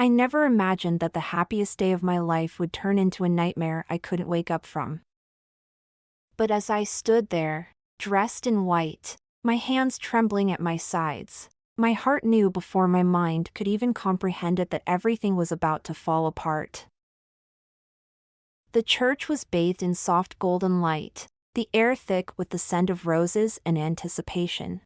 I never imagined that the happiest day of my life would turn into a nightmare I couldn't wake up from. But as I stood there, dressed in white, my hands trembling at my sides, my heart knew before my mind could even comprehend it that everything was about to fall apart. The church was bathed in soft golden light, the air thick with the scent of roses and anticipation.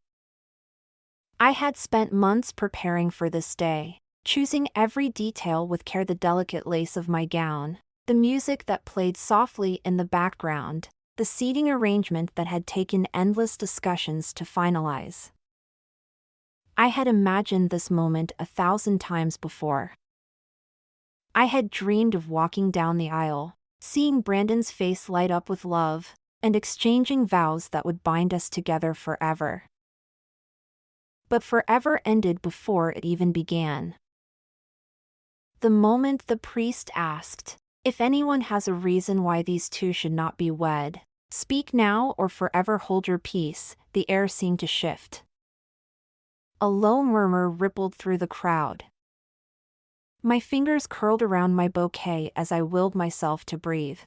I had spent months preparing for this day, choosing every detail with care: the delicate lace of my gown, the music that played softly in the background, the seating arrangement that had taken endless discussions to finalize. I had imagined this moment 1,000 times before. I had dreamed of walking down the aisle, seeing Brandon's face light up with love, and exchanging vows that would bind us together forever. But forever ended before it even began. The moment the priest asked, "If anyone has a reason why these two should not be wed, speak now or forever hold your peace," the air seemed to shift. A low murmur rippled through the crowd. My fingers curled around my bouquet as I willed myself to breathe.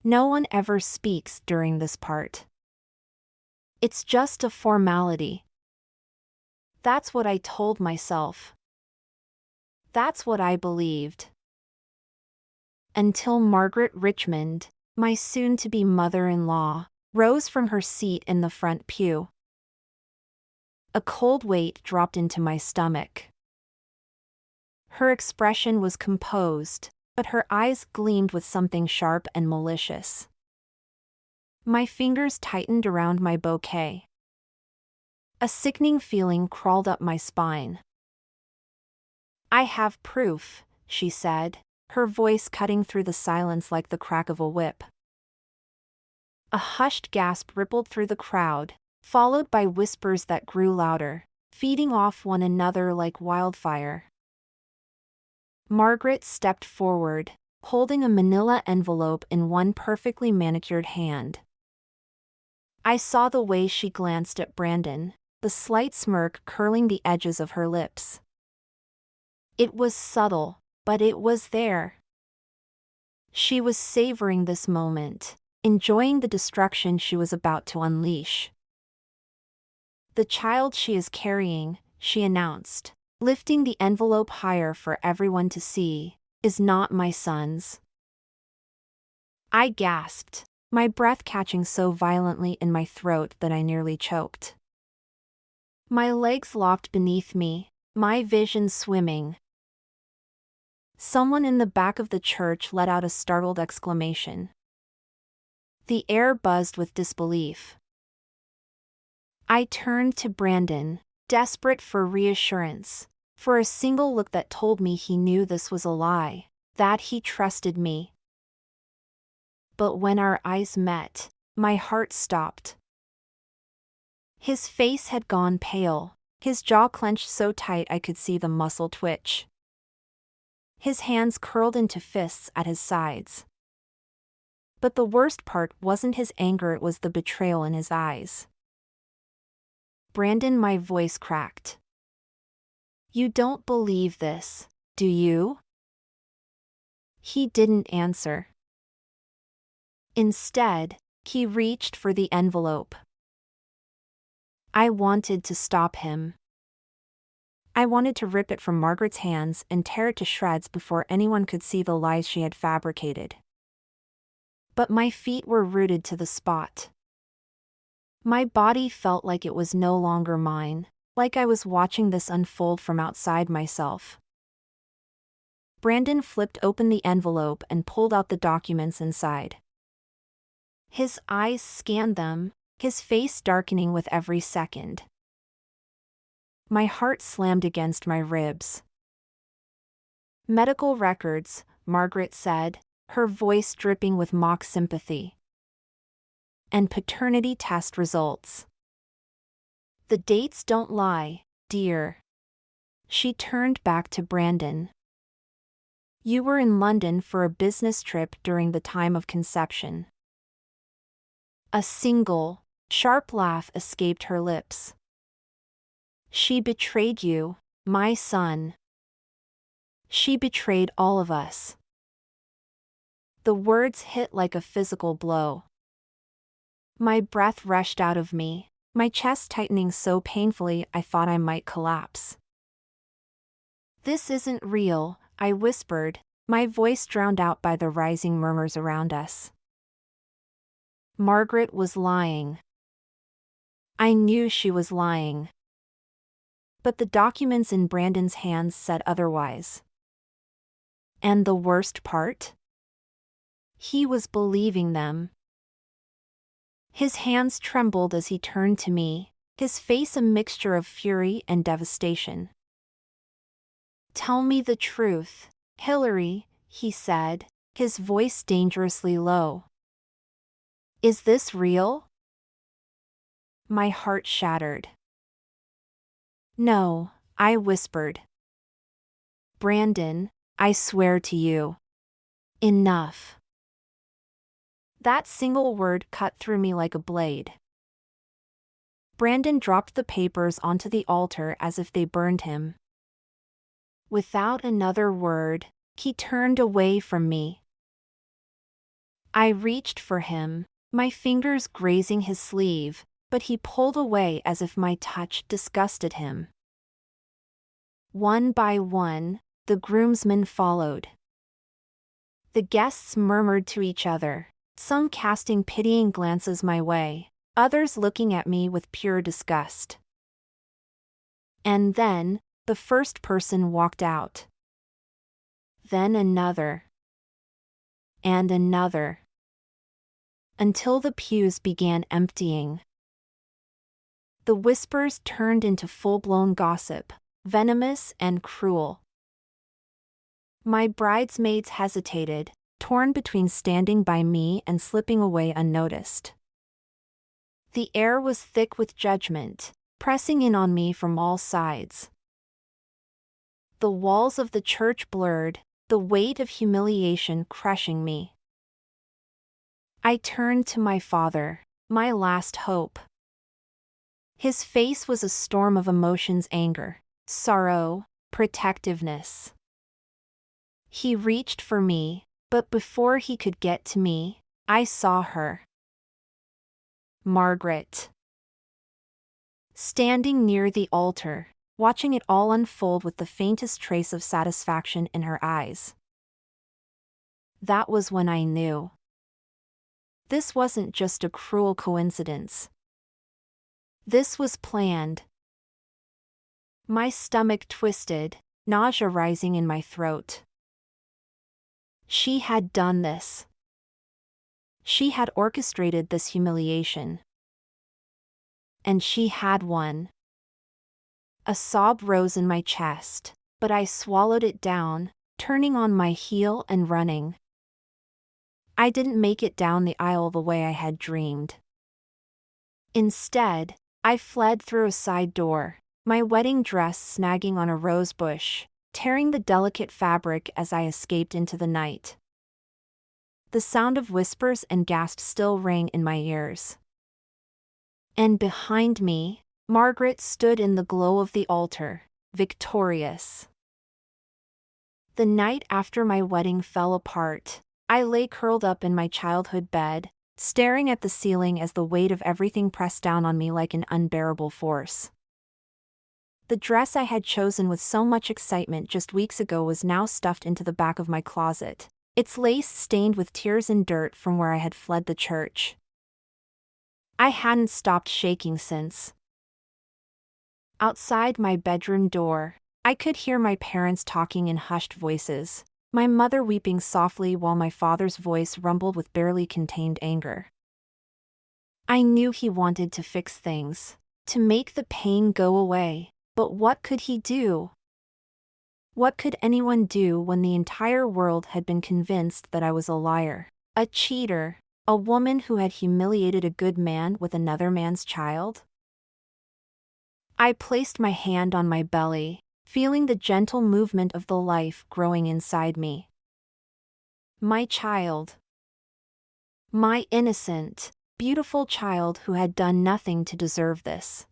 No one ever speaks during this part. It's just a formality. That's what I told myself. That's what I believed. Until Margaret Richmond, my soon-to-be mother-in-law, rose from her seat in the front pew. A cold weight dropped into my stomach. Her expression was composed, but her eyes gleamed with something sharp and malicious. My fingers tightened around my bouquet. A sickening feeling crawled up my spine. "I have proof," she said, her voice cutting through the silence like the crack of a whip. A hushed gasp rippled through the crowd, followed by whispers that grew louder, feeding off one another like wildfire. Margaret stepped forward, holding a manila envelope in one perfectly manicured hand. I saw the way she glanced at Brandon, the slight smirk curling the edges of her lips. It was subtle, but it was there. She was savoring this moment, enjoying the destruction she was about to unleash. "The child she is carrying," she announced, lifting the envelope higher for everyone to see, "is not my son's." I gasped, my breath catching so violently in my throat that I nearly choked. My legs locked beneath me, my vision swimming. Someone in the back of the church let out a startled exclamation. The air buzzed with disbelief. I turned to Brandon, desperate for reassurance, for a single look that told me he knew this was a lie, that he trusted me. But when our eyes met, my heart stopped. His face had gone pale, his jaw clenched so tight I could see the muscle twitch. His hands curled into fists at his sides. But the worst part wasn't his anger, it was the betrayal in his eyes. "Brandon," my voice cracked. "You don't believe this, do you?" He didn't answer. Instead, he reached for the envelope. I wanted to stop him. I wanted to rip it from Margaret's hands and tear it to shreds before anyone could see the lies she had fabricated. But my feet were rooted to the spot. My body felt like it was no longer mine, like I was watching this unfold from outside myself. Brandon flipped open the envelope and pulled out the documents inside. His eyes scanned them, his face darkening with every second. My heart slammed against my ribs. "Medical records," Margaret said, her voice dripping with mock sympathy. "And paternity test results. The dates don't lie, dear." She turned back to Brandon. "You were in London for a business trip during the time of conception." A single, sharp laugh escaped her lips. "She betrayed you, my son." She betrayed all of us. The words hit like a physical blow. My breath rushed out of me, my chest tightening so painfully I thought I might collapse. "This isn't real," I whispered, my voice drowned out by the rising murmurs around us. Margaret was lying. I knew she was lying. But the documents in Brandon's hands said otherwise. And the worst part? He was believing them. His hands trembled as he turned to me, his face a mixture of fury and devastation. "Tell me the truth, Hillary," he said, his voice dangerously low. "Is this real?" My heart shattered. "No," I whispered. "Brandon, I swear to you. Enough." That single word cut through me like a blade. Brandon dropped the papers onto the altar as if they burned him. Without another word, he turned away from me. I reached for him, my fingers grazing his sleeve, but he pulled away as if my touch disgusted him. One by one, the groomsmen followed. The guests murmured to each other, some casting pitying glances my way, others looking at me with pure disgust. And then, the first person walked out. Then another. And another. Until the pews began emptying. The whispers turned into full-blown gossip, venomous and cruel. My bridesmaids hesitated, torn between standing by me and slipping away unnoticed. The air was thick with judgment, pressing in on me from all sides. The walls of the church blurred, the weight of humiliation crushing me. I turned to my father, my last hope. His face was a storm of emotions: anger, sorrow, protectiveness. He reached for me, but before he could get to me, I saw her. Margaret. Standing near the altar, watching it all unfold with the faintest trace of satisfaction in her eyes. That was when I knew. This wasn't just a cruel coincidence. This was planned. My stomach twisted, nausea rising in my throat. She had done this. She had orchestrated this humiliation. And she had won. A sob rose in my chest, but I swallowed it down, turning on my heel and running. I didn't make it down the aisle the way I had dreamed. Instead, I fled through a side door, my wedding dress snagging on a rose bush, tearing the delicate fabric as I escaped into the night. The sound of whispers and gasps still rang in my ears. And behind me, Margaret stood in the glow of the altar, victorious. The night after my wedding fell apart, I lay curled up in my childhood bed, staring at the ceiling as the weight of everything pressed down on me like an unbearable force. The dress I had chosen with so much excitement just weeks ago was now stuffed into the back of my closet, its lace stained with tears and dirt from where I had fled the church. I hadn't stopped shaking since. Outside my bedroom door, I could hear my parents talking in hushed voices, my mother weeping softly while my father's voice rumbled with barely contained anger. I knew he wanted to fix things, to make the pain go away, but what could he do? What could anyone do when the entire world had been convinced that I was a liar, a cheater, a woman who had humiliated a good man with another man's child? I placed my hand on my belly, feeling the gentle movement of the life growing inside me. My child. My innocent, beautiful child who had done nothing to deserve this.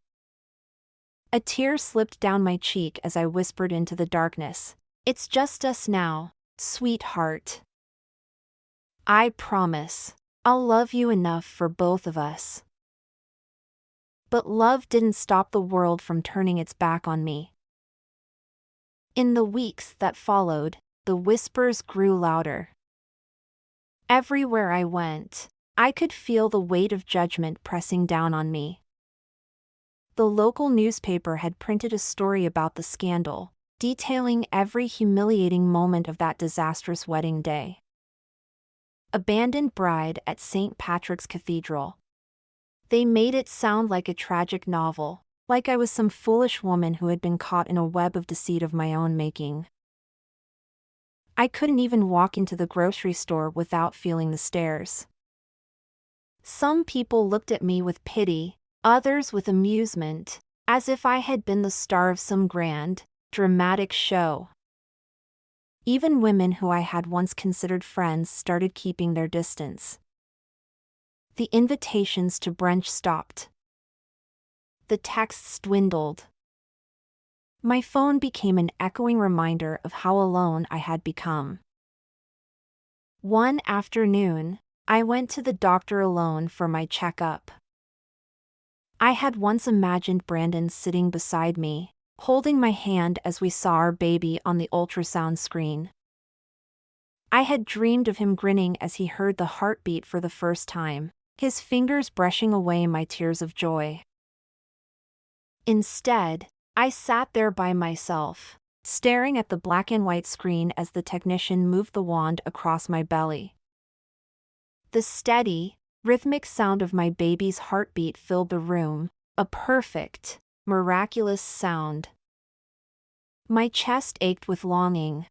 A tear slipped down my cheek as I whispered into the darkness, It's just us now, sweetheart. I promise, I'll love you enough for both of us. But love didn't stop the world from turning its back on me. In the weeks that followed, the whispers grew louder. Everywhere I went, I could feel the weight of judgment pressing down on me. The local newspaper had printed a story about the scandal, detailing every humiliating moment of that disastrous wedding day. Abandoned bride at St. Patrick's Cathedral. They made it sound like a tragic novel, like I was some foolish woman who had been caught in a web of deceit of my own making. I couldn't even walk into the grocery store without feeling the stares. Some people looked at me with pity, others with amusement, as if I had been the star of some grand, dramatic show. Even women who I had once considered friends started keeping their distance. The invitations to brunch stopped. The texts dwindled. My phone became an echoing reminder of how alone I had become. One afternoon, I went to the doctor alone for my checkup. I had once imagined Brandon sitting beside me, holding my hand as we saw our baby on the ultrasound screen. I had dreamed of him grinning as he heard the heartbeat for the first time, his fingers brushing away my tears of joy. Instead, I sat there by myself, staring at the black and white screen as the technician moved the wand across my belly. The steady, rhythmic sound of my baby's heartbeat filled the room, a perfect, miraculous sound. My chest ached with longing.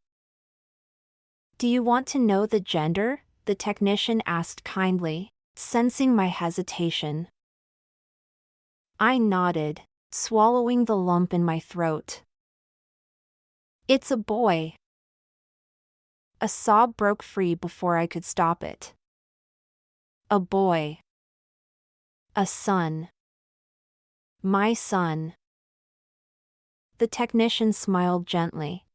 "Do you want to know the gender?" the technician asked kindly, sensing my hesitation. I nodded, swallowing the lump in my throat. "It's a boy." A sob broke free before I could stop it. A boy. A son. My son. The technician smiled gently.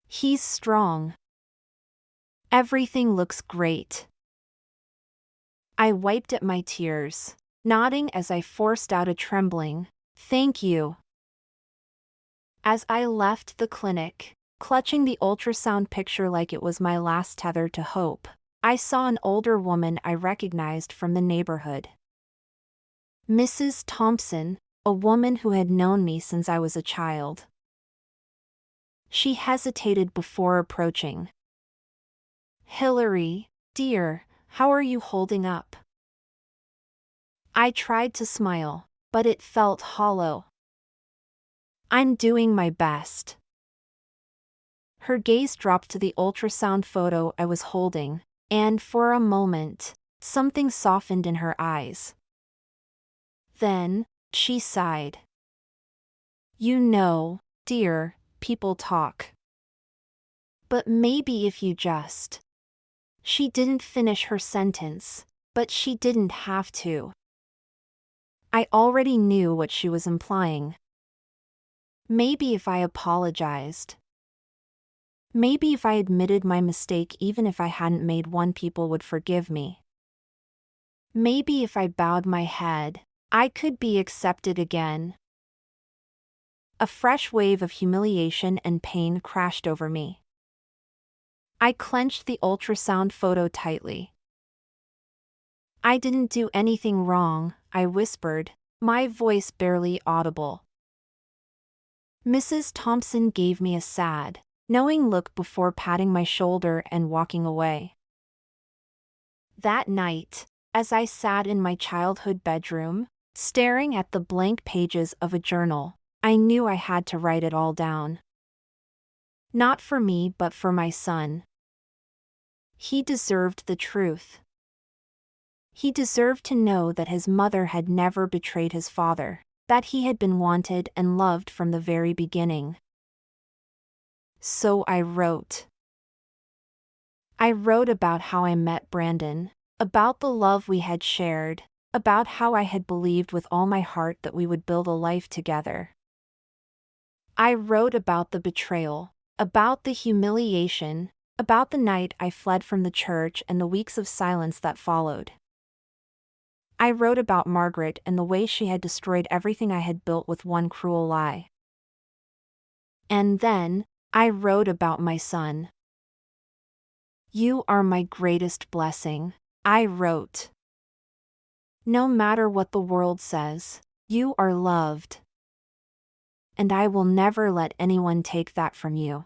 "He's strong. Everything looks great." I wiped at my tears, nodding as I forced out a trembling, "Thank you." As I left the clinic, clutching the ultrasound picture like it was my last tether to hope, I saw an older woman I recognized from the neighborhood. Mrs. Thompson, a woman who had known me since I was a child. She hesitated before approaching. "Hillary, dear, how are you holding up?" I tried to smile, but it felt hollow. "I'm doing my best." Her gaze dropped to the ultrasound photo I was holding, and for a moment, something softened in her eyes. Then, she sighed. "You know, dear, people talk. But maybe if you just..." She didn't finish her sentence, but she didn't have to. I already knew what she was implying. Maybe if I apologized. Maybe if I admitted my mistake even if I hadn't made one, people would forgive me. Maybe if I bowed my head, I could be accepted again. A fresh wave of humiliation and pain crashed over me. I clenched the ultrasound photo tightly. "I didn't do anything wrong," I whispered, my voice barely audible. Mrs. Thompson gave me a sad, knowing look before patting my shoulder and walking away. That night, as I sat in my childhood bedroom, staring at the blank pages of a journal, I knew I had to write it all down. Not for me, but for my son. He deserved the truth. He deserved to know that his mother had never betrayed his father, that he had been wanted and loved from the very beginning. So I wrote. I wrote about how I met Brandon, about the love we had shared, about how I had believed with all my heart that we would build a life together. I wrote about the betrayal, About the humiliation, about the night I fled from the church and the weeks of silence that followed. I wrote about Margaret and the way she had destroyed everything I had built with one cruel lie. And then, I wrote about my son. You are my greatest blessing, I wrote. No matter what the world says, you are loved. And I will never let anyone take that from you.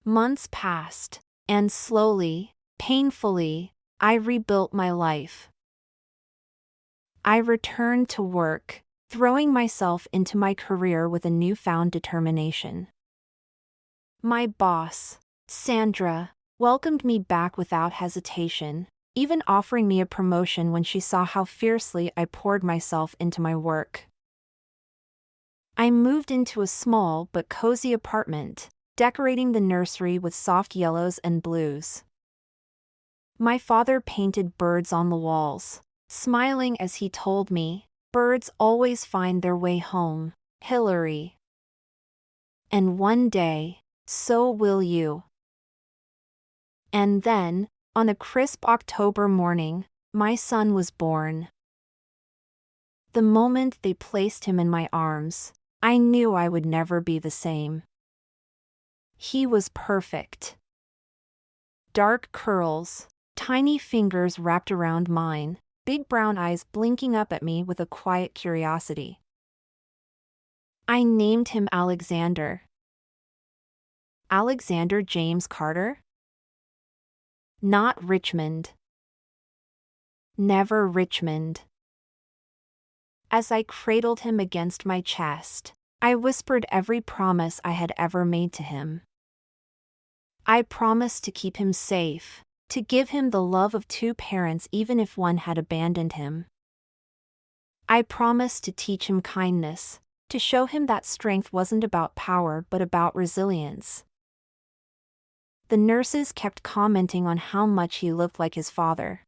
Months passed, and slowly, painfully, I rebuilt my life. I returned to work, throwing myself into my career with a newfound determination. My boss, Sandra, welcomed me back without hesitation, even offering me a promotion when she saw how fiercely I poured myself into my work. I moved into a small but cozy apartment, decorating the nursery with soft yellows and blues. My father painted birds on the walls, smiling as he told me, "Birds always find their way home, Hillary. And one day, so will you." And then, on a crisp October morning, my son was born. The moment they placed him in my arms, I knew I would never be the same. He was perfect. Dark curls, tiny fingers wrapped around mine, big brown eyes blinking up at me with a quiet curiosity. I named him Alexander. Alexander James Carter? Not Richmond. Never Richmond. As I cradled him against my chest, I whispered every promise I had ever made to him. I promised to keep him safe, to give him the love of two parents even if one had abandoned him. I promised to teach him kindness, to show him that strength wasn't about power but about resilience. The nurses kept commenting on how much he looked like his father.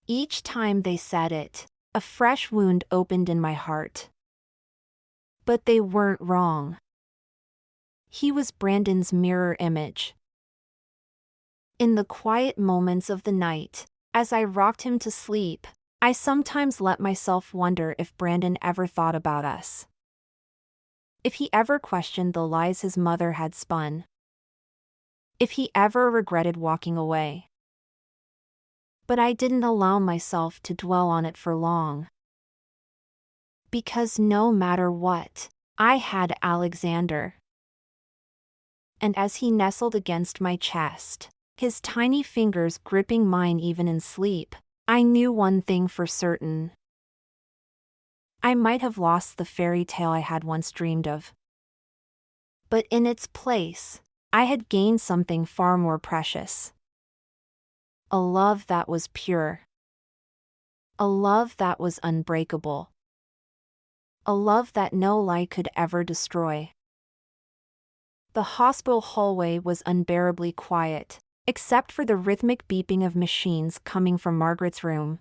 Each time they said it, a fresh wound opened in my heart. But they weren't wrong. He was Brandon's mirror image. In the quiet moments of the night, as I rocked him to sleep, I sometimes let myself wonder if Brandon ever thought about us. If he ever questioned the lies his mother had spun. If he ever regretted walking away. But I didn't allow myself to dwell on it for long. Because no matter what, I had Alexander. And as he nestled against my chest, his tiny fingers gripping mine even in sleep, I knew one thing for certain. I might have lost the fairy tale I had once dreamed of. But in its place, I had gained something far more precious. A love that was pure. A love that was unbreakable. A love that no lie could ever destroy. The hospital hallway was unbearably quiet, except for the rhythmic beeping of machines coming from Margaret's room.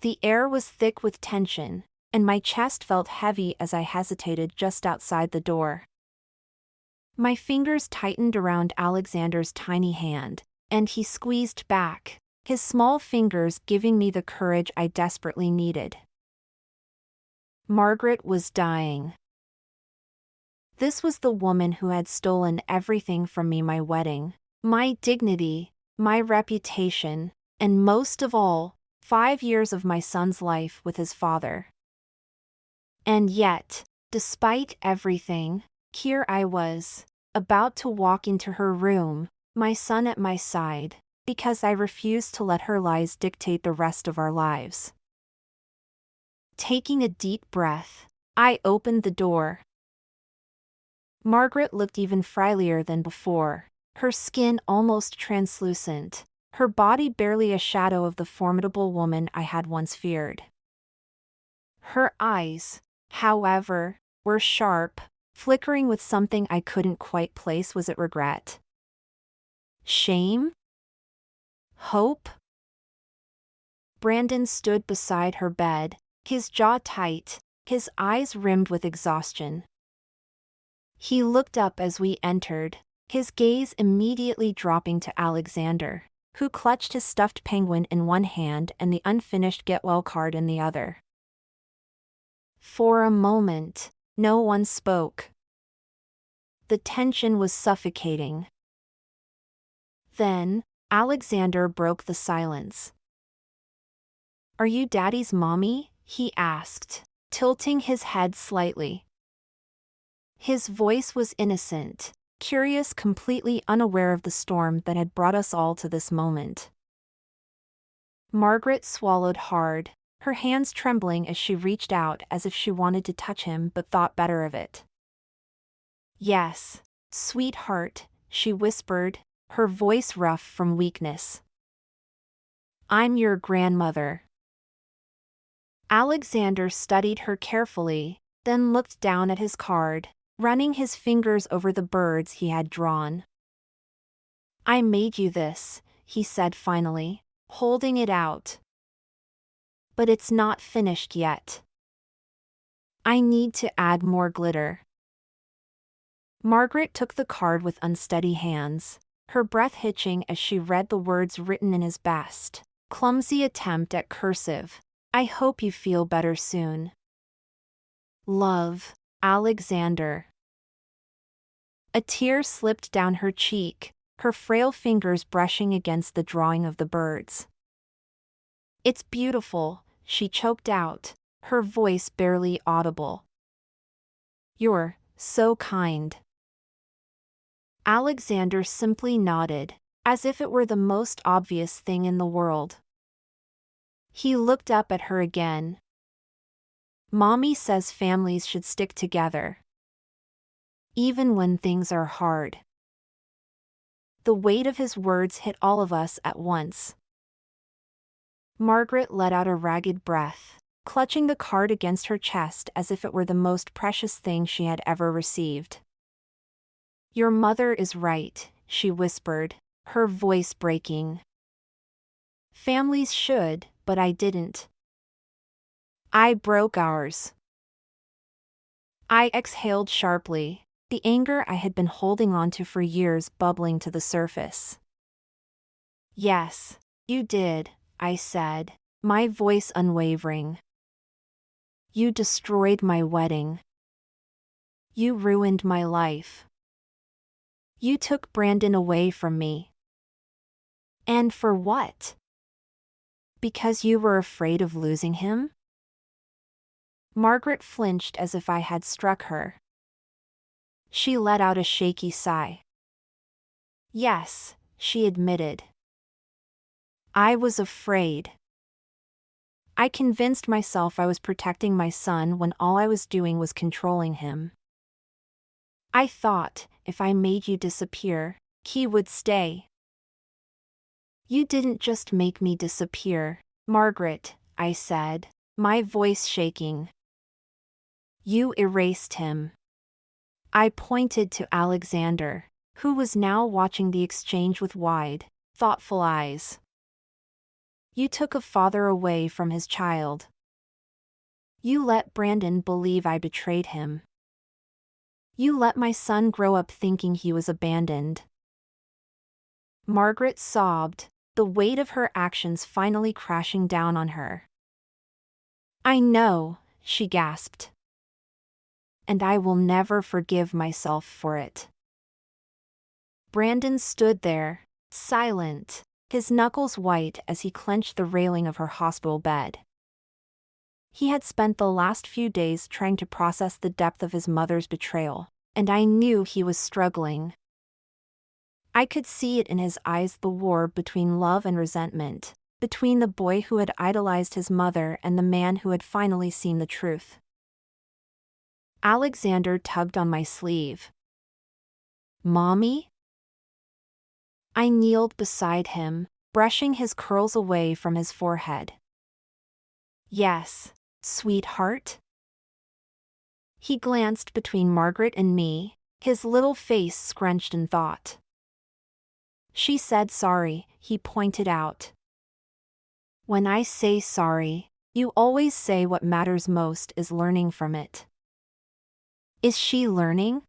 The air was thick with tension, and my chest felt heavy as I hesitated just outside the door. My fingers tightened around Alexander's tiny hand, and he squeezed back, his small fingers giving me the courage I desperately needed. Margaret was dying. This was the woman who had stolen everything from me: my wedding, my dignity, my reputation, and most of all, 5 years of my son's life with his father. And yet, despite everything, here I was, about to walk into her room, my son at my side, because I refused to let her lies dictate the rest of our lives. Taking a deep breath, I opened the door. Margaret looked even frilier than before, her skin almost translucent, her body barely a shadow of the formidable woman I had once feared. Her eyes, however, were sharp, flickering with something I couldn't quite place. Was it regret? Shame? Hope? Brandon stood beside her bed, his jaw tight, his eyes rimmed with exhaustion. He looked up as we entered, his gaze immediately dropping to Alexander, who clutched his stuffed penguin in one hand and the unfinished get well card in the other. For a moment, no one spoke. The tension was suffocating. Then, Alexander broke the silence. "Are you Daddy's mommy?" he asked, tilting his head slightly. His voice was innocent, curious, completely unaware of the storm that had brought us all to this moment. Margaret swallowed hard, her hands trembling as she reached out as if she wanted to touch him but thought better of it. "Yes, sweetheart," she whispered, her voice rough from weakness. "I'm your grandmother." Alexander studied her carefully, then looked down at his card, running his fingers over the birds he had drawn. "I made you this," he said finally, holding it out. "But it's not finished yet. I need to add more glitter." Margaret took the card with unsteady hands, her breath hitching as she read the words written in his best, clumsy attempt at cursive. "I hope you feel better soon. Love, Alexander." A tear slipped down her cheek, her frail fingers brushing against the drawing of the birds. "It's beautiful," she choked out, her voice barely audible. "You're so kind." Alexander simply nodded, as if it were the most obvious thing in the world. He looked up at her again. "Mommy says families should stick together, even when things are hard." The weight of his words hit all of us at once. Margaret let out a ragged breath, clutching the card against her chest as if it were the most precious thing she had ever received. "Your mother is right," she whispered, her voice breaking. "Families should, but I didn't. I broke ours." I exhaled sharply, the anger I had been holding onto for years bubbling to the surface. "Yes, you did," I said, my voice unwavering. "You destroyed my wedding. You ruined my life. You took Brandon away from me. And for what? Because you were afraid of losing him?" Margaret flinched as if I had struck her. She let out a shaky sigh. "Yes," she admitted. "I was afraid. I convinced myself I was protecting my son when all I was doing was controlling him. I thought, if I made you disappear, he would stay." "You didn't just make me disappear, Margaret," I said, my voice shaking. "You erased him." I pointed to Alexander, who was now watching the exchange with wide, thoughtful eyes. "You took a father away from his child. You let Brandon believe I betrayed him. You let my son grow up thinking he was abandoned." Margaret sobbed, the weight of her actions finally crashing down on her. "I know," she gasped. "And I will never forgive myself for it." Brandon stood there, silent, his knuckles white as he clenched the railing of her hospital bed. He had spent the last few days trying to process the depth of his mother's betrayal, and I knew he was struggling. I could see it in his eyes, the war between love and resentment, between the boy who had idolized his mother and the man who had finally seen the truth. Alexander tugged on my sleeve. "Mommy?" I kneeled beside him, brushing his curls away from his forehead. "Yes, sweetheart?" He glanced between Margaret and me, his little face scrunched in thought. "She said sorry," he pointed out. "When I say sorry, you always say what matters most is learning from it." "Is she learning?"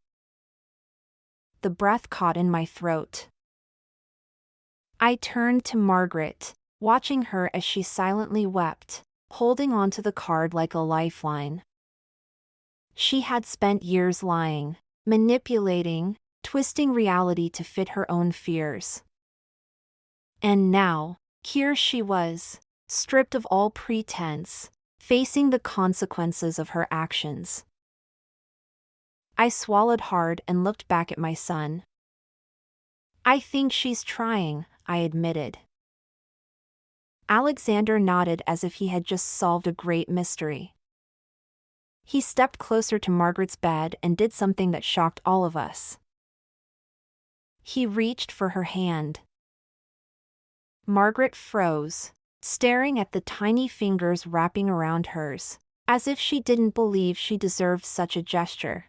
the breath caught in my throat. I turned to Margaret, watching her as she silently wept, holding onto the card like a lifeline. She had spent years lying, manipulating, twisting reality to fit her own fears. And now, here she was, stripped of all pretense, facing the consequences of her actions. I swallowed hard and looked back at my son. "I think she's trying," I admitted. Alexander nodded as if he had just solved a great mystery. He stepped closer to Margaret's bed and did something that shocked all of us. He reached for her hand. Margaret froze, staring at the tiny fingers wrapping around hers, as if she didn't believe she deserved such a gesture.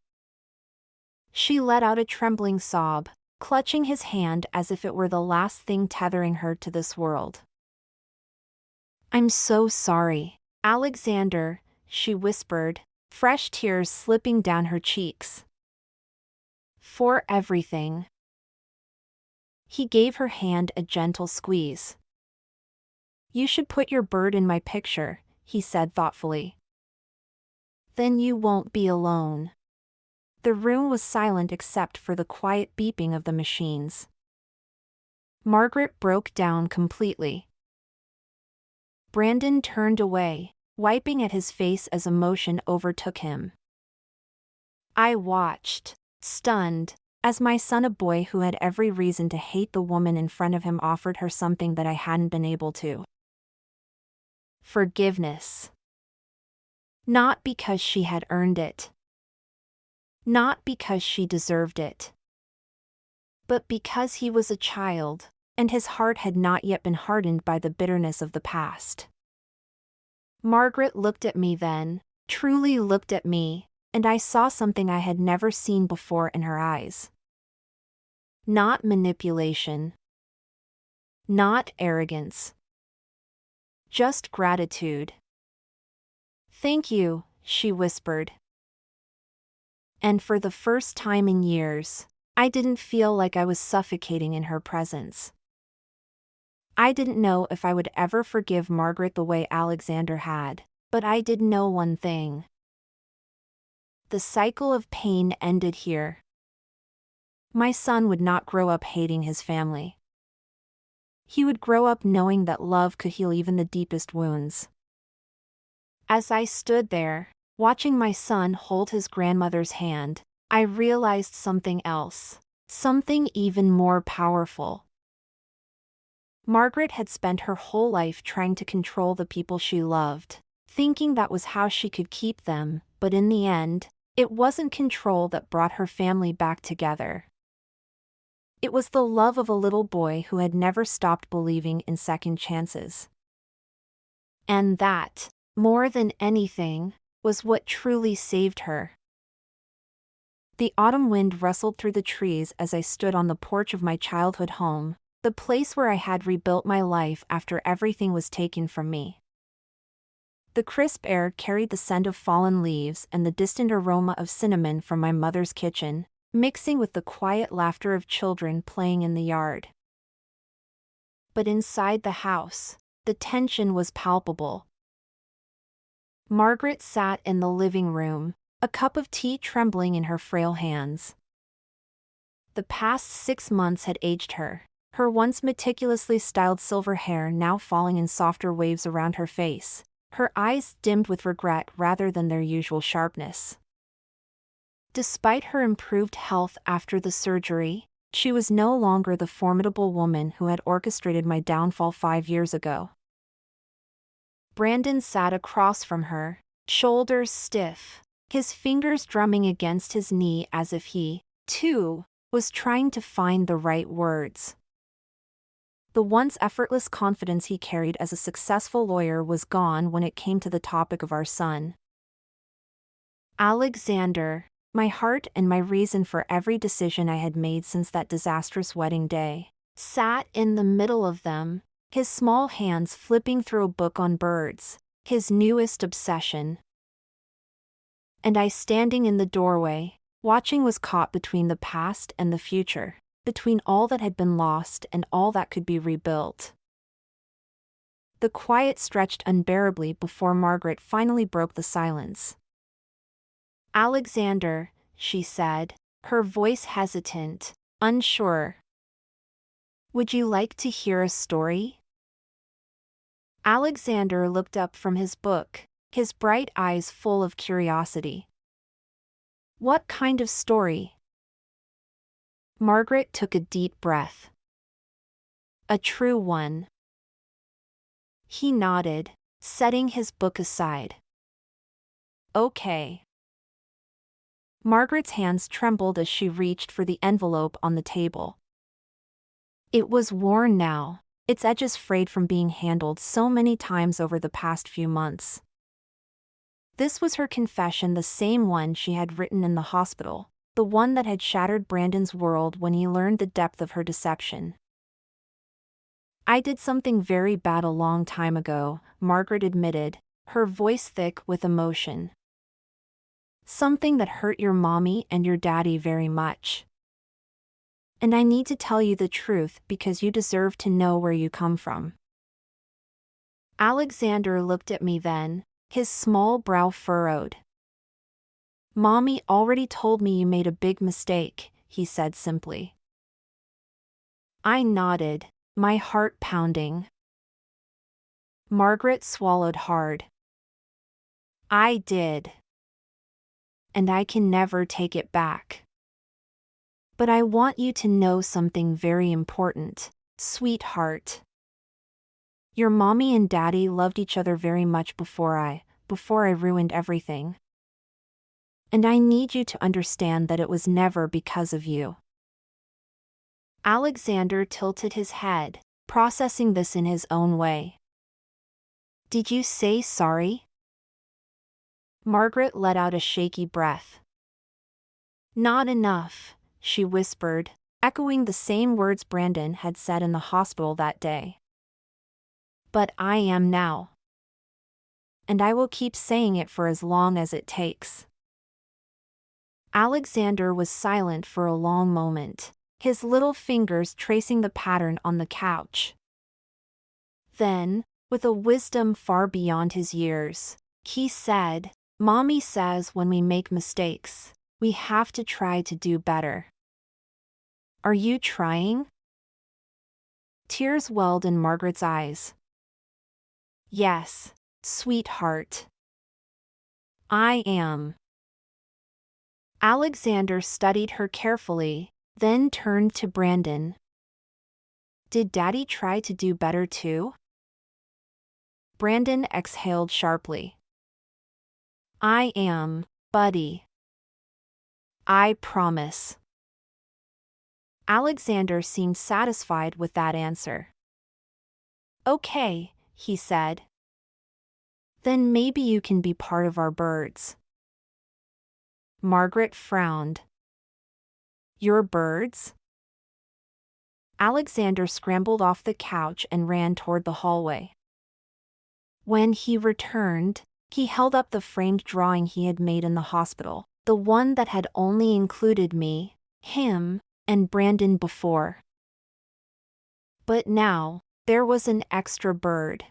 She let out a trembling sob, clutching his hand as if it were the last thing tethering her to this world. "I'm so sorry, Alexander," she whispered, fresh tears slipping down her cheeks. "For everything." He gave her hand a gentle squeeze. "You should put your bird in my picture," he said thoughtfully. "Then you won't be alone." The room was silent except for the quiet beeping of the machines. Margaret broke down completely. Brandon turned away, wiping at his face as emotion overtook him. I watched, stunned, as my son, a boy who had every reason to hate the woman in front of him, offered her something that I hadn't been able to. Forgiveness. Not because she had earned it. Not because she deserved it. But because he was a child, and his heart had not yet been hardened by the bitterness of the past. Margaret looked at me then, truly looked at me, and I saw something I had never seen before in her eyes. Not manipulation. Not arrogance. Just gratitude. "Thank you," she whispered. And for the first time in years, I didn't feel like I was suffocating in her presence. I didn't know if I would ever forgive Margaret the way Alexander had, but I did know one thing. The cycle of pain ended here. My son would not grow up hating his family. He would grow up knowing that love could heal even the deepest wounds. As I stood there, watching my son hold his grandmother's hand, I realized something else, something even more powerful. Margaret had spent her whole life trying to control the people she loved, thinking that was how she could keep them, but in the end, it wasn't control that brought her family back together. It was the love of a little boy who had never stopped believing in second chances. And that, more than anything, was what truly saved her. The autumn wind rustled through the trees as I stood on the porch of my childhood home, the place where I had rebuilt my life after everything was taken from me. The crisp air carried the scent of fallen leaves and the distant aroma of cinnamon from my mother's kitchen, mixing with the quiet laughter of children playing in the yard. But inside the house, the tension was palpable. Margaret sat in the living room, a cup of tea trembling in her frail hands. The past 6 months had aged her, her once meticulously styled silver hair now falling in softer waves around her face, her eyes dimmed with regret rather than their usual sharpness. Despite her improved health after the surgery, she was no longer the formidable woman who had orchestrated my downfall 5 years ago. Brandon sat across from her, shoulders stiff, his fingers drumming against his knee as if he, too, was trying to find the right words. The once effortless confidence he carried as a successful lawyer was gone when it came to the topic of our son. Alexander, my heart and my reason for every decision I had made since that disastrous wedding day, sat in the middle of them, his small hands flipping through a book on birds, his newest obsession. And I standing in the doorway, Watching was caught between the past and the future, between all that had been lost and all that could be rebuilt. The quiet stretched unbearably before Margaret finally broke the silence. "Alexander," she said, her voice hesitant, unsure. "Would you like to hear a story?" Alexander looked up from his book, his bright eyes full of curiosity. "What kind of story?" Margaret took a deep breath. "A true one." He nodded, setting his book aside. "Okay." Margaret's hands trembled as she reached for the envelope on the table. It was worn now, its edges frayed from being handled so many times over the past few months. This was her confession, the same one she had written in the hospital, the one that had shattered Brandon's world when he learned the depth of her deception. "I did something very bad a long time ago," Margaret admitted, her voice thick with emotion. "Something that hurt your mommy and your daddy very much. And I need to tell you the truth because you deserve to know where you come from." Alexander looked at me then, his small brow furrowed. "Mommy already told me you made a big mistake," he said simply. I nodded, my heart pounding. Margaret swallowed hard. "I did. And I can never take it back. But I want you to know something very important, sweetheart. Your mommy and daddy loved each other very much before I ruined everything. And I need you to understand that it was never because of you." Alexander tilted his head, processing this in his own way. "Did you say sorry?" Margaret let out a shaky breath. "Not enough," she whispered, echoing the same words Brandon had said in the hospital that day. "But I am now. And I will keep saying it for as long as it takes." Alexander was silent for a long moment, his little fingers tracing the pattern on the couch. Then, with a wisdom far beyond his years, he said, "Mommy says when we make mistakes, we have to try to do better. Are you trying?" Tears welled in Margaret's eyes. "Yes, sweetheart. I am." Alexander studied her carefully, then turned to Brandon. "Did Daddy try to do better too?" Brandon exhaled sharply. "I am, buddy. I promise." Alexander seemed satisfied with that answer. "Okay," he said. "Then maybe you can be part of our birds." Margaret frowned. "Your birds?" Alexander scrambled off the couch and ran toward the hallway. When he returned, he held up the framed drawing he had made in the hospital, the one that had only included me, him, and Brandon before. But now, there was an extra bird.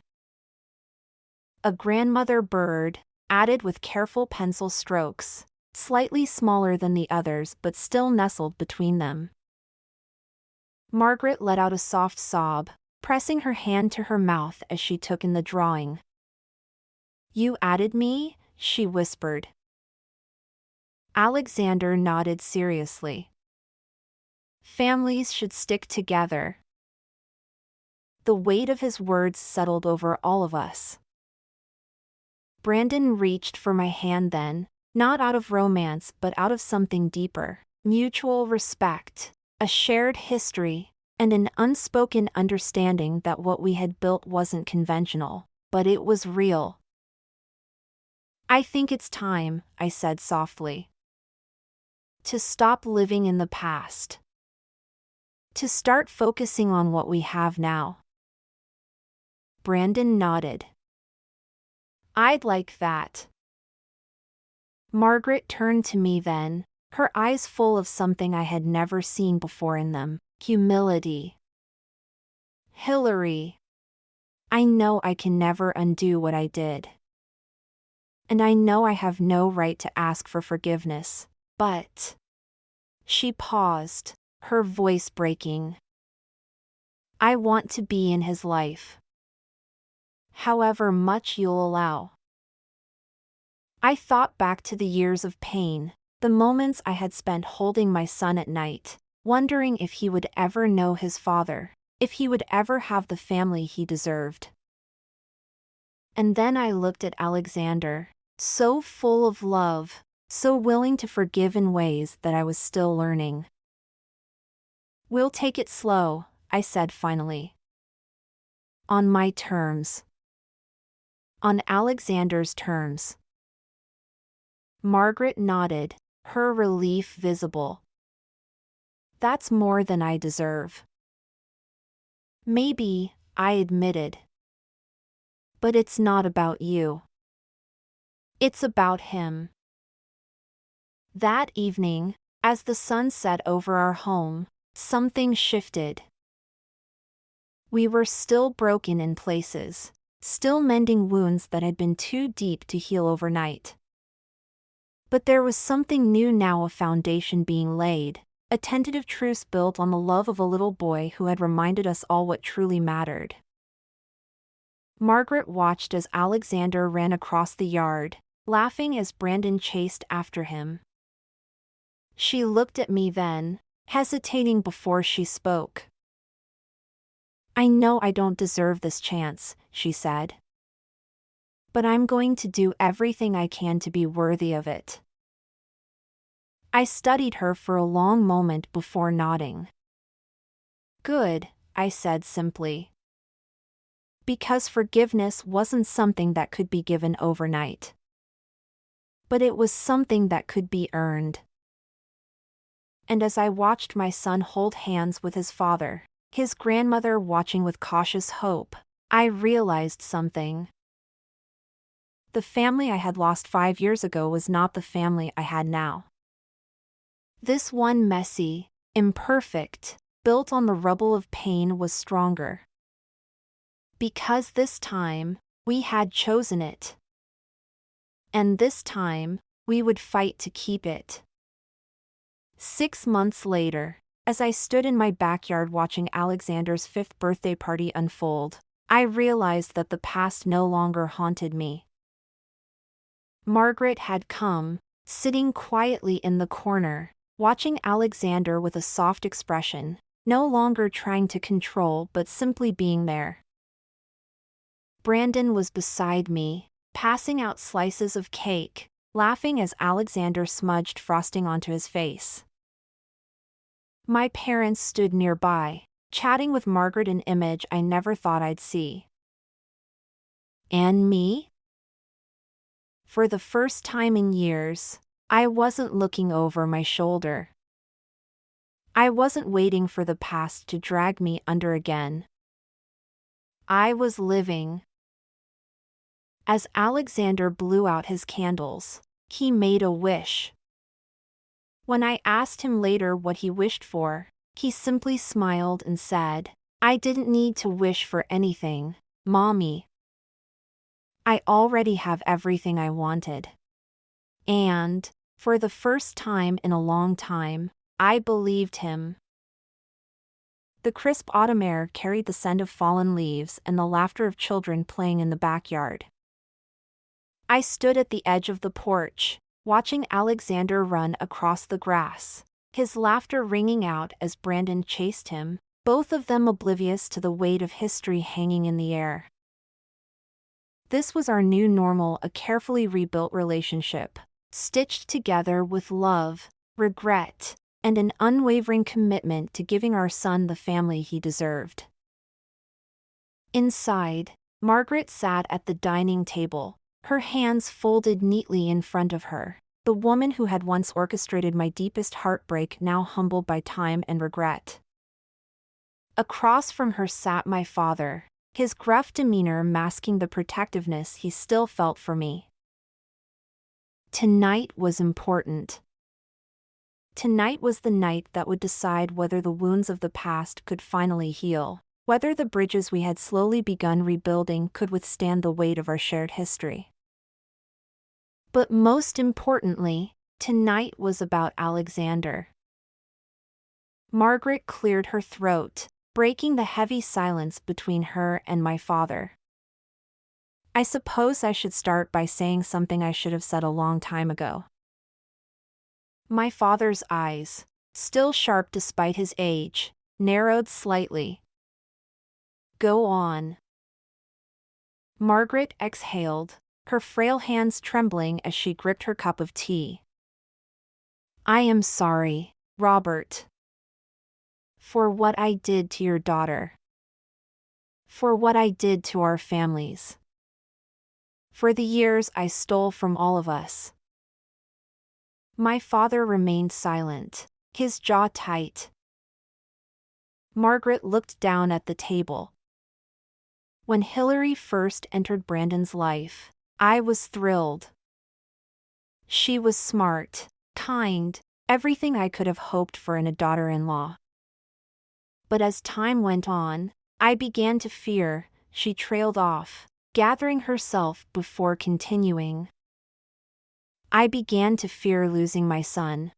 A grandmother bird, added with careful pencil strokes, slightly smaller than the others but still nestled between them. Margaret let out a soft sob, pressing her hand to her mouth as she took in the drawing. "You added me?" she whispered. Alexander nodded seriously. "Families should stick together." The weight of his words settled over all of us. Brandon reached for my hand then, not out of romance but out of something deeper, mutual respect, a shared history, and an unspoken understanding that what we had built wasn't conventional, but it was real. "I think it's time," I said softly. "To stop living in the past. To start focusing on what we have now." Brandon nodded. "I'd like that." Margaret turned to me then, her eyes full of something I had never seen before in them: humility. Hillary, I know I can never undo what I did. And I know I have no right to ask for forgiveness, but... She paused, her voice breaking. I want to be in his life. However much you'll allow. I thought back to the years of pain, the moments I had spent holding my son at night, wondering if he would ever know his father, if he would ever have the family he deserved. And then I looked at Alexander, so full of love, so willing to forgive in ways that I was still learning. We'll take it slow, I said finally. On my terms. On Alexander's terms. Margaret nodded, her relief visible. That's more than I deserve. Maybe, I admitted. But it's not about you. It's about him. That evening, as the sun set over our home, something shifted. We were still broken in places, still mending wounds that had been too deep to heal overnight. But there was something new now, a foundation being laid, a tentative truce built on the love of a little boy who had reminded us all what truly mattered. Margaret watched as Alexander ran across the yard, laughing as Brandon chased after him. She looked at me then, hesitating before she spoke. I know I don't deserve this chance, she said. But I'm going to do everything I can to be worthy of it. I studied her for a long moment before nodding. Good, I said simply. Because forgiveness wasn't something that could be given overnight. But it was something that could be earned. And as I watched my son hold hands with his father, his grandmother watching with cautious hope, I realized something. The family I had lost 5 years ago was not the family I had now. This one, messy, imperfect, built on the rubble of pain, was stronger. Because this time, we had chosen it. And this time, we would fight to keep it. 6 months later, as I stood in my backyard watching Alexander's 5th birthday party unfold, I realized that the past no longer haunted me. Margaret had come, sitting quietly in the corner, watching Alexander with a soft expression, no longer trying to control but simply being there. Brandon was beside me, passing out slices of cake, laughing as Alexander smudged frosting onto his face. My parents stood nearby, chatting with Margaret, an image I never thought I'd see. And me? For the first time in years, I wasn't looking over my shoulder. I wasn't waiting for the past to drag me under again. I was living. As Alexander blew out his candles, he made a wish. When I asked him later what he wished for, he simply smiled and said, I didn't need to wish for anything, Mommy. I already have everything I wanted. And, for the first time in a long time, I believed him. The crisp autumn air carried the scent of fallen leaves and the laughter of children playing in the backyard. I stood at the edge of the porch, watching Alexander run across the grass, his laughter ringing out as Brandon chased him, both of them oblivious to the weight of history hanging in the air. This was our new normal, a carefully rebuilt relationship, stitched together with love, regret, and an unwavering commitment to giving our son the family he deserved. Inside, Margaret sat at the dining table, her hands folded neatly in front of her, the woman who had once orchestrated my deepest heartbreak, now humbled by time and regret. Across from her sat my father, his gruff demeanor masking the protectiveness he still felt for me. Tonight was important. Tonight was the night that would decide whether the wounds of the past could finally heal, whether the bridges we had slowly begun rebuilding could withstand the weight of our shared history. But most importantly, tonight was about Alexander. Margaret cleared her throat, breaking the heavy silence between her and my father. I suppose I should start by saying something I should have said a long time ago. My father's eyes, still sharp despite his age, narrowed slightly. Go on. Margaret exhaled, her frail hands trembling as she gripped her cup of tea. I am sorry, Robert. For what I did to your daughter. For what I did to our families. For the years I stole from all of us. My father remained silent, his jaw tight. Margaret looked down at the table. When Hillary first entered Brandon's life, I was thrilled. She was smart, kind, everything I could have hoped for in a daughter-in-law. But as time went on, I began to fear she trailed off, gathering herself before continuing. I began to fear losing my son.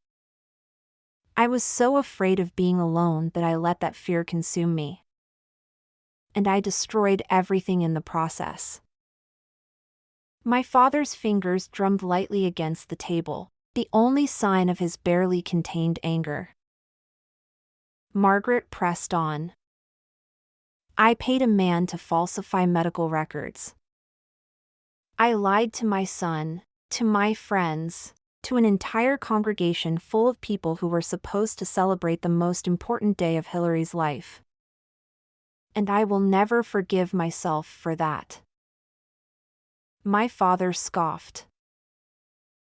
I was so afraid of being alone that I let that fear consume me. And I destroyed everything in the process. My father's fingers drummed lightly against the table, the only sign of his barely contained anger. Margaret pressed on. I paid a man to falsify medical records. I lied to my son, to my friends, to an entire congregation full of people who were supposed to celebrate the most important day of Hillary's life. And I will never forgive myself for that. My father scoffed.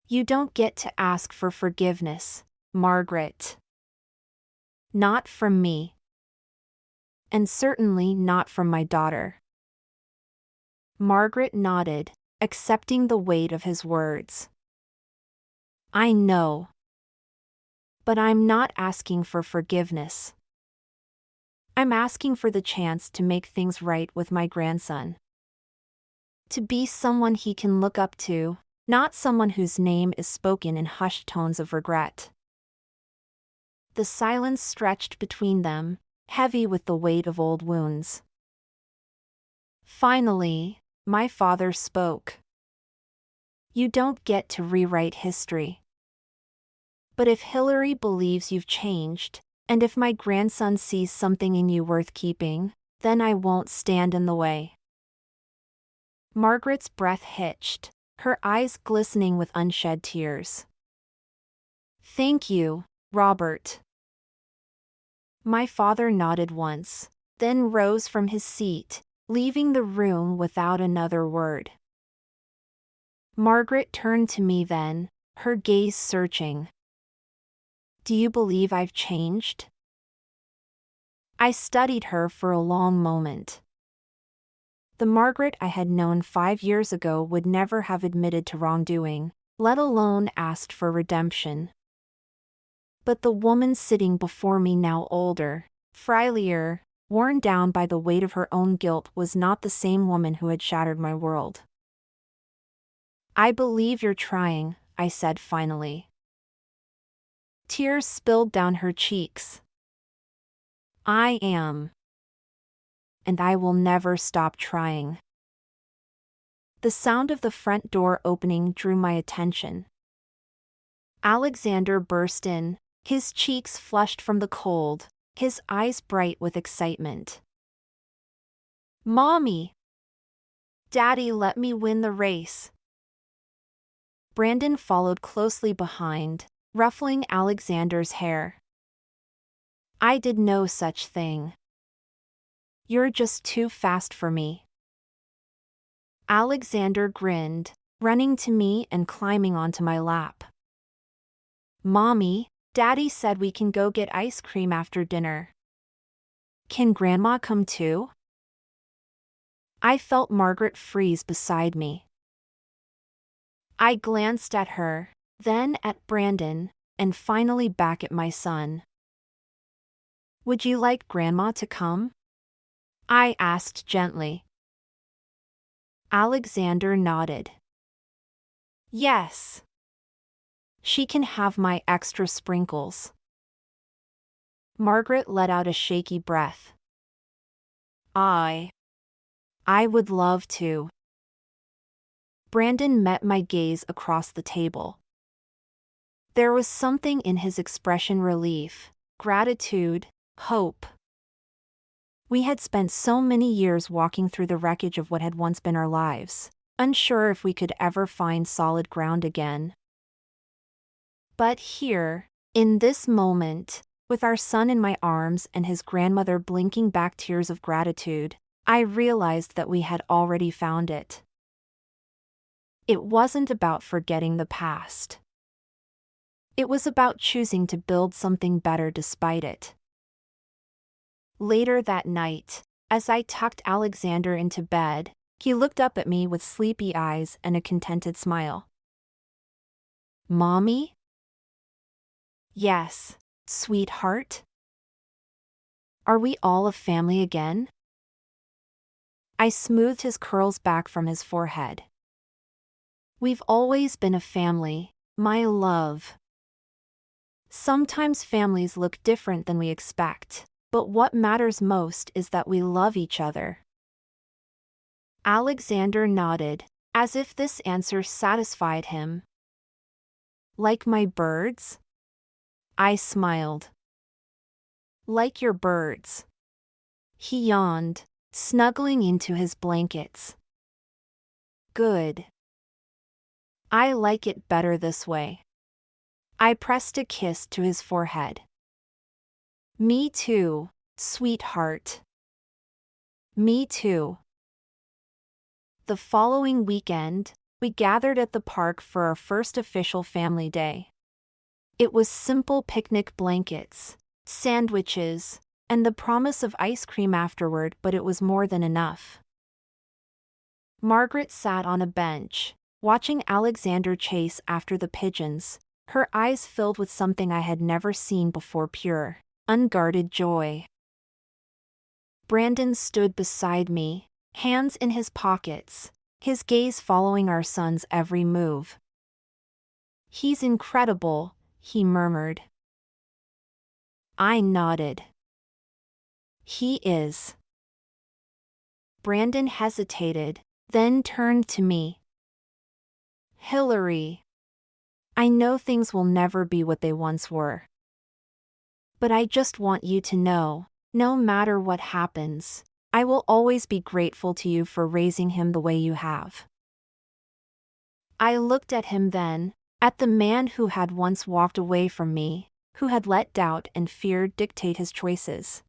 You don't get to ask for forgiveness, Margaret. Not from me. And certainly not from my daughter. Margaret nodded, accepting the weight of his words. I know. But I'm not asking for forgiveness. I'm asking for the chance to make things right with my grandson. To be someone he can look up to, not someone whose name is spoken in hushed tones of regret. The silence stretched between them, heavy with the weight of old wounds. Finally, my father spoke. You don't get to rewrite history. But if Hillary believes you've changed, and if my grandson sees something in you worth keeping, then I won't stand in the way. Margaret's breath hitched, her eyes glistening with unshed tears. Thank you, Robert. My father nodded once, then rose from his seat, leaving the room without another word. Margaret turned to me then, her gaze searching. Do you believe I've changed? I studied her for a long moment. The Margaret I had known 5 years ago would never have admitted to wrongdoing, let alone asked for redemption. But the woman sitting before me, now older, frailier, worn down by the weight of her own guilt, was not the same woman who had shattered my world. I believe you're trying, I said finally. Tears spilled down her cheeks. I am. And I will never stop trying. The sound of the front door opening drew my attention. Alexander burst in, his cheeks flushed from the cold, his eyes bright with excitement. Mommy! Daddy let me win the race. Brandon followed closely behind, ruffling Alexander's hair. I did no such thing. You're just too fast for me. Alexander grinned, running to me and climbing onto my lap. Mommy, Daddy said we can go get ice cream after dinner. Can Grandma come too? I felt Margaret freeze beside me. I glanced at her, then at Brandon, and finally back at my son. "Would you like Grandma to come?" I asked gently. Alexander nodded. "Yes. She can have my extra sprinkles." Margaret let out a shaky breath. I would love to." Brandon met my gaze across the table. There was something in his expression: relief, gratitude, hope. We had spent so many years walking through the wreckage of what had once been our lives, unsure if we could ever find solid ground again. But here, in this moment, with our son in my arms and his grandmother blinking back tears of gratitude, I realized that we had already found it. It wasn't about forgetting the past. It was about choosing to build something better despite it. Later that night, as I tucked Alexander into bed, he looked up at me with sleepy eyes and a contented smile. "Mommy?" "Yes, sweetheart." "Are we all a family again?" I smoothed his curls back from his forehead. "We've always been a family, my love." Sometimes families look different than we expect, but what matters most is that we love each other. Alexander nodded, as if this answer satisfied him. "Like my birds?" I smiled. "Like your birds." He yawned, snuggling into his blankets. "Good. I like it better this way." I pressed a kiss to his forehead. "Me too, sweetheart." "Me too." The following weekend, we gathered at the park for our first official family day. It was simple: picnic blankets, sandwiches, and the promise of ice cream afterward, but it was more than enough. Margaret sat on a bench, watching Alexander chase after the pigeons, her eyes filled with something I had never seen before: pure, unguarded joy. Brandon stood beside me, hands in his pockets, his gaze following our son's every move. "He's incredible," he murmured. I nodded. "He is." Brandon hesitated, then turned to me. "Hillary, I know things will never be what they once were. But I just want you to know, no matter what happens, I will always be grateful to you for raising him the way you have." I looked at him then, at the man who had once walked away from me, who had let doubt and fear dictate his choices.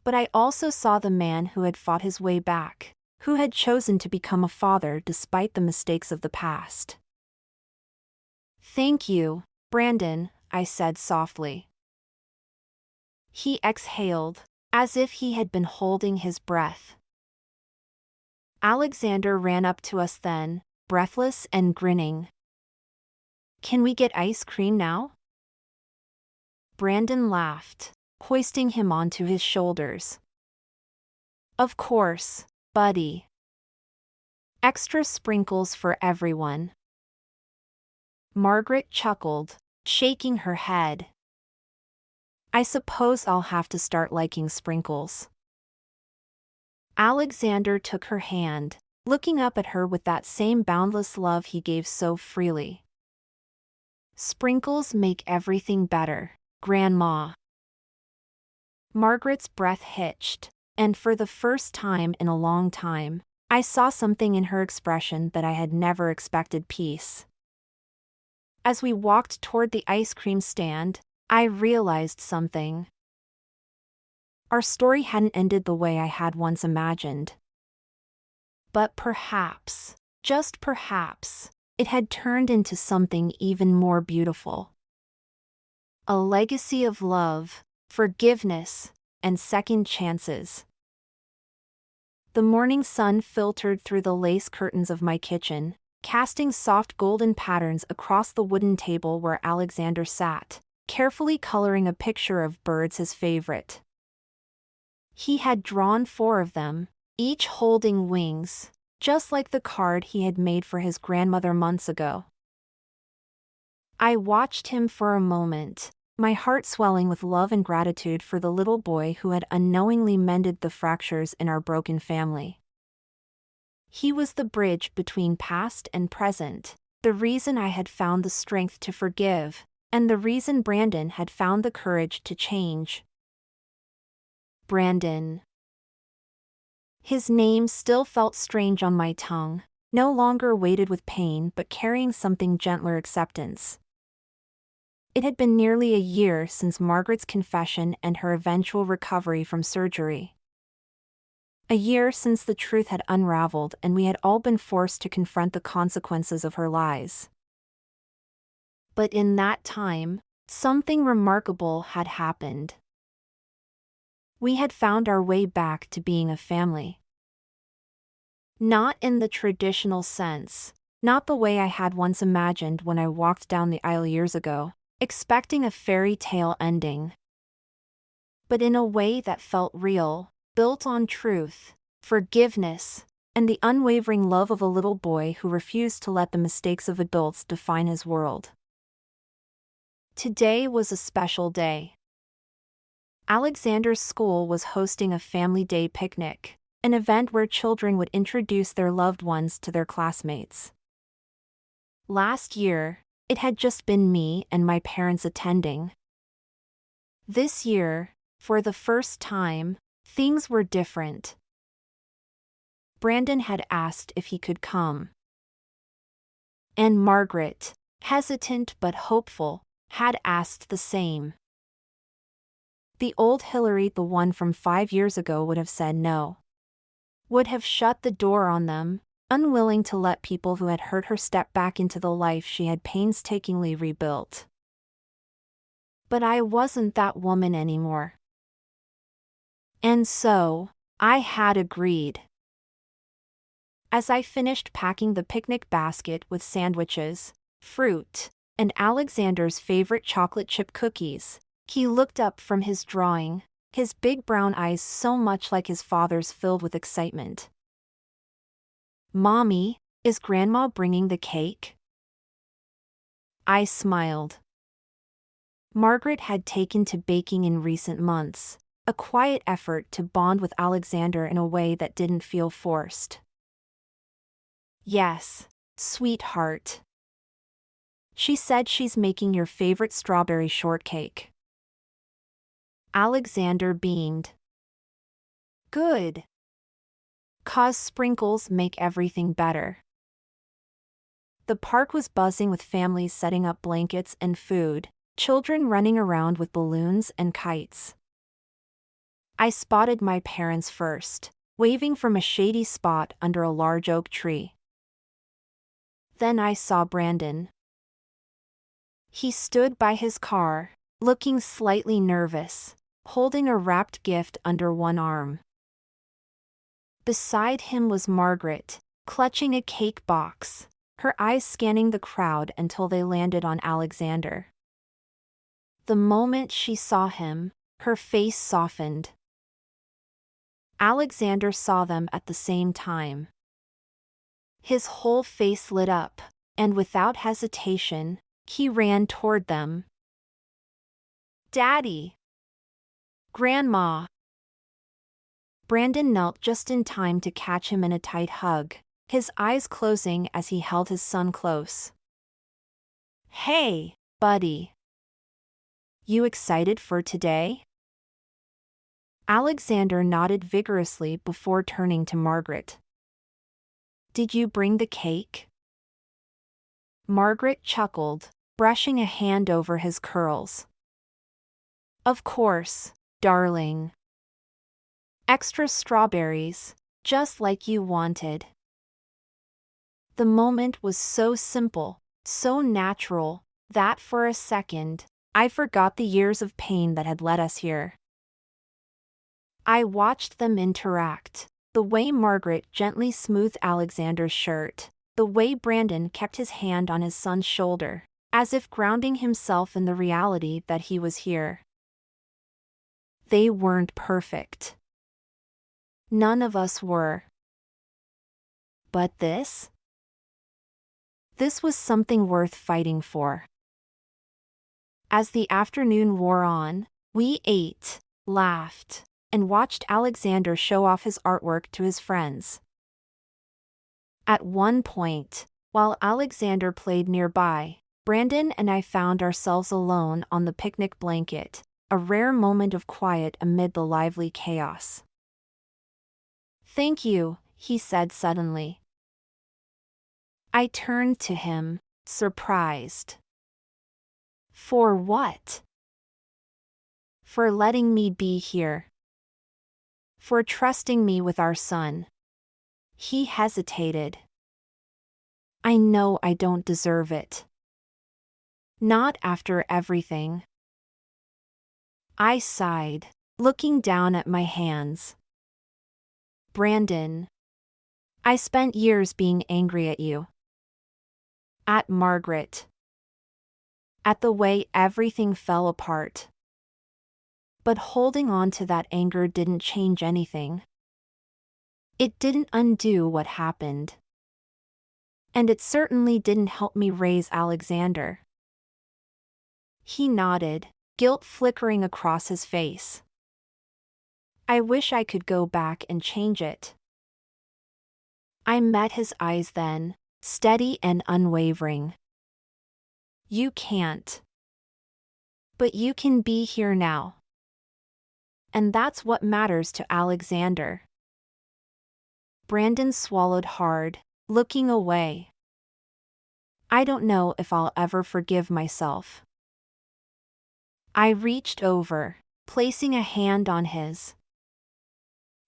But I also saw the man who had fought his way back, who had chosen to become a father despite the mistakes of the past. "Thank you, Brandon," I said softly. He exhaled, as if he had been holding his breath. Alexander ran up to us then, breathless and grinning. "Can we get ice cream now?" Brandon laughed, hoisting him onto his shoulders. "Of course, buddy. Extra sprinkles for everyone." Margaret chuckled, shaking her head. "I suppose I'll have to start liking sprinkles." Alexander took her hand, looking up at her with that same boundless love he gave so freely. "Sprinkles make everything better, Grandma." Margaret's breath hitched, and for the first time in a long time, I saw something in her expression that I had never expected: peace. As we walked toward the ice cream stand, I realized something. Our story hadn't ended the way I had once imagined. But perhaps, just perhaps, it had turned into something even more beautiful. A legacy of love, forgiveness, and second chances. The morning sun filtered through the lace curtains of my kitchen, casting soft golden patterns across the wooden table where Alexander sat, carefully coloring a picture of birds his favorite. He had drawn 4 of them, each holding wings, just like the card he had made for his grandmother months ago. I watched him for a moment, my heart swelling with love and gratitude for the little boy who had unknowingly mended the fractures in our broken family. He was the bridge between past and present, the reason I had found the strength to forgive, and the reason Brandon had found the courage to change. Brandon. His name still felt strange on my tongue, no longer weighted with pain but carrying something gentler acceptance. It had been nearly a year since Margaret's confession and her eventual recovery from surgery. A year since the truth had unraveled and we had all been forced to confront the consequences of her lies. But in that time, something remarkable had happened. We had found our way back to being a family. Not in the traditional sense, not the way I had once imagined when I walked down the aisle years ago, expecting a fairy tale ending. But in a way that felt real, built on truth, forgiveness, and the unwavering love of a little boy who refused to let the mistakes of adults define his world. Today was a special day. Alexander's school was hosting a family day picnic, an event where children would introduce their loved ones to their classmates. Last year, it had just been me and my parents attending. This year, for the first time, things were different. Brandon had asked if he could come. And Margaret, hesitant but hopeful, had asked the same. The old Hillary, the one from 5 years ago, would have said no. Would have shut the door on them, unwilling to let people who had hurt her step back into the life she had painstakingly rebuilt. But I wasn't that woman anymore. And so, I had agreed. As I finished packing the picnic basket with sandwiches, fruit, and Alexander's favorite chocolate chip cookies, he looked up from his drawing, his big brown eyes so much like his father's filled with excitement. "Mommy, is Grandma bringing the cake?" I smiled. Margaret had taken to baking in recent months, a quiet effort to bond with Alexander in a way that didn't feel forced. "Yes, sweetheart. She said she's making your favorite strawberry shortcake." Alexander beamed. "Good. 'Cause sprinkles make everything better." The park was buzzing with families setting up blankets and food, children running around with balloons and kites. I spotted my parents first, waving from a shady spot under a large oak tree. Then I saw Brandon. He stood by his car, looking slightly nervous, holding a wrapped gift under one arm. Beside him was Margaret, clutching a cake box, her eyes scanning the crowd until they landed on Alexander. The moment she saw him, her face softened. Alexander saw them at the same time. His whole face lit up, and without hesitation, he ran toward them. "Daddy! Grandma!" Brandon knelt just in time to catch him in a tight hug, his eyes closing as he held his son close. "Hey, buddy. You excited for today?" Alexander nodded vigorously before turning to Margaret. "Did you bring the cake?" Margaret chuckled, brushing a hand over his curls. "Of course, darling. Extra strawberries, just like you wanted." The moment was so simple, so natural, that for a second, I forgot the years of pain that had led us here. I watched them interact, the way Margaret gently smoothed Alexander's shirt, the way Brandon kept his hand on his son's shoulder, as if grounding himself in the reality that he was here. They weren't perfect. None of us were. But this? This was something worth fighting for. As the afternoon wore on, we ate, laughed, and watched Alexander show off his artwork to his friends. At one point, while Alexander played nearby, Brandon and I found ourselves alone on the picnic blanket, a rare moment of quiet amid the lively chaos. "Thank you," he said suddenly. I turned to him, surprised. For what? For letting me be here. For trusting me with our son. He hesitated. I know I don't deserve it. Not after everything. I sighed, looking down at my hands. Brandon, I spent years being angry at you. At Margaret. At the way everything fell apart. But holding on to that anger didn't change anything. It didn't undo what happened. And it certainly didn't help me raise Alexander. He nodded, guilt flickering across his face. I wish I could go back and change it. I met his eyes then, steady and unwavering. You can't. But you can be here now. And that's what matters to Alexander. Brandon swallowed hard, looking away. I don't know if I'll ever forgive myself. I reached over, placing a hand on his.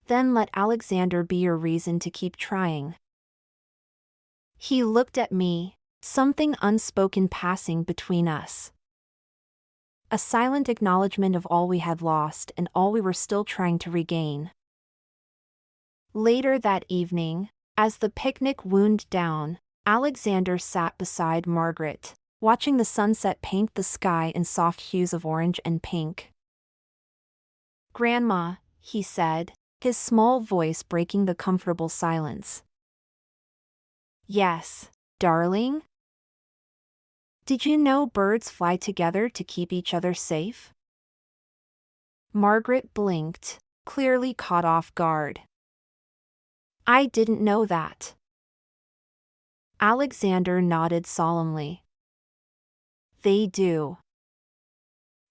Then let Alexander be your reason to keep trying. He looked at me, something unspoken passing between us. A silent acknowledgement of all we had lost and all we were still trying to regain. Later that evening, as the picnic wound down, Alexander sat beside Margaret, watching the sunset paint the sky in soft hues of orange and pink. "Grandma," he said, his small voice breaking the comfortable silence. "Yes, darling?" "Did you know birds fly together to keep each other safe?" Margaret blinked, clearly caught off guard. "I didn't know that." Alexander nodded solemnly. "They do.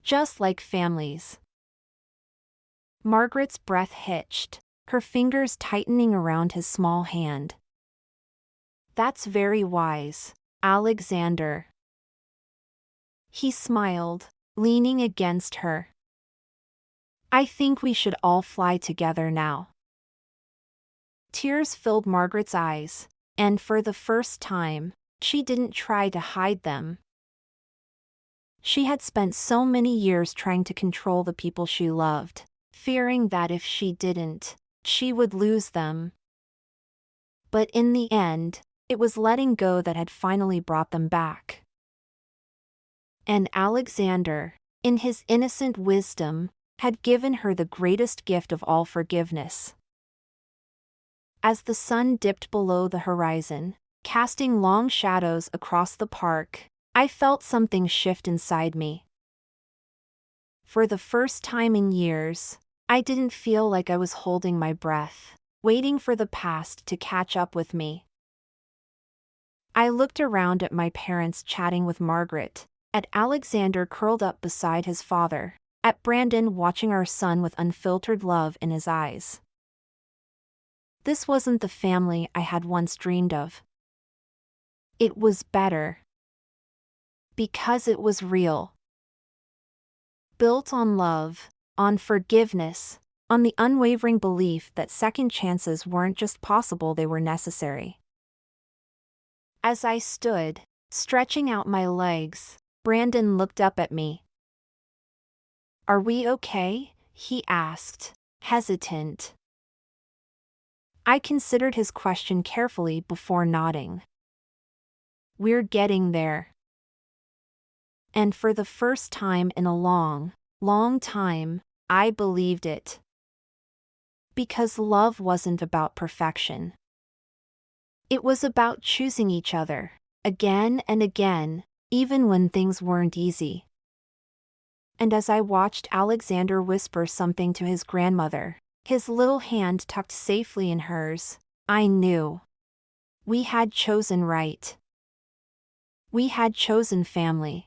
Just like families." Margaret's breath hitched, her fingers tightening around his small hand. "That's very wise, Alexander." He smiled, leaning against her. "I think we should all fly together now." Tears filled Margaret's eyes, and for the first time, she didn't try to hide them. She had spent so many years trying to control the people she loved, fearing that if she didn't, she would lose them. But in the end, it was letting go that had finally brought them back. And Alexander, in his innocent wisdom, had given her the greatest gift of all, forgiveness. As the sun dipped below the horizon, casting long shadows across the park, I felt something shift inside me. For the first time in years, I didn't feel like I was holding my breath, waiting for the past to catch up with me. I looked around at my parents chatting with Margaret, at Alexander curled up beside his father, at Brandon watching our son with unfiltered love in his eyes. This wasn't the family I had once dreamed of. It was better. Because it was real. Built on love, on forgiveness, on the unwavering belief that second chances weren't just possible, they were necessary. As I stood, stretching out my legs, Brandon looked up at me. "Are we okay?" he asked, hesitant. I considered his question carefully before nodding. We're getting there. And for the first time in a long, long time, I believed it. Because love wasn't about perfection. It was about choosing each other, again and again, even when things weren't easy. And as I watched Alexander whisper something to his grandmother, his little hand tucked safely in hers, I knew. We had chosen right. We had chosen family.